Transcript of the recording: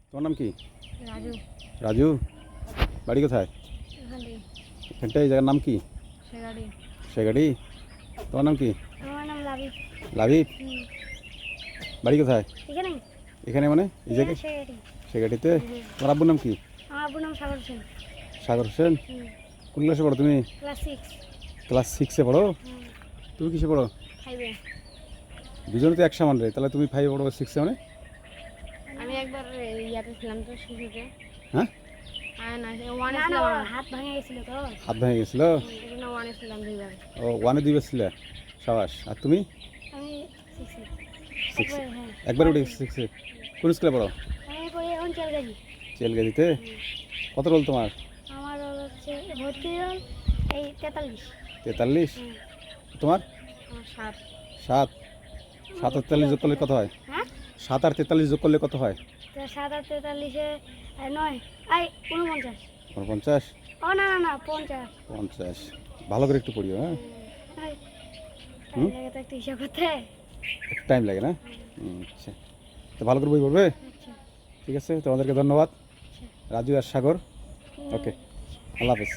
তোমার নাম কি? রাজু। রাজু, বাড়ি কোথায়? এখানটায় এই জায়গার নাম কি? সেগাড়ি। সেগাড়ি। তোমার নাম কি? আমার নাম লাবিব। লাবিব, বাড়ি কোথায়? এখানে। এখানে মানে এই জায়গায়? সেগাড়ি। সেগাড়িতে। তোমার আব্বুর নাম কি? আমার আব্বুর নাম সাগর হোসেন। সাগর হোসেন। কোন ক্লাসে পড়ো তুমি? ক্লাস 6। ক্লাস 6-এ পড়ো? তুমি কিসে পড়ো? 5-এ। দুজনে তো এক সমান রে, তাহলে তুমি 5-এ পড়ো 6-এ মানে? আমি একবার ইয়াতে ছিলাম তো শিশুতে। হ্যাঁ? না, 1-এ ছিলাম। হাত ভেঙে গেছিল তো। হাত ভেঙে গেছিল? এজন্য 1-এ ছিলাম 2 বার। ও, 1-এ 2 বার ছিলে? সাবাস। আর তুমি? আমি 6-এ। 6-এ। একবার উঠে 6-এ। কোন স্কুলে পড়ো? আমি পড়ি অঞ্চলগাজী। চেলগাজিতে। কত রোল তোমার? আমার হচ্ছে ভর্তি রোল এই 43। 43? তোমার? আমার 7। 7? 7 আর 43 যোগ করলে কত হয়? হ্যাঁ? 7 আর 43 যোগ করলে কত হয়? তো 7 আর 43-এ 9 আই 49। 49? ও না না না 50। 50। ভালো করে একটু পড়িও, হ্যাঁ? টাইম লাগে তো একটু হিসাব করতে। একটু টাইম লাগে না? আচ্ছা, তো ভালো করে বই পড়বে। আচ্ছা। ঠিক আছে, তোমাদেরকে ধন্যবাদ রাজু আর সাগর। ওকে, আল্লাহ হাফেজ।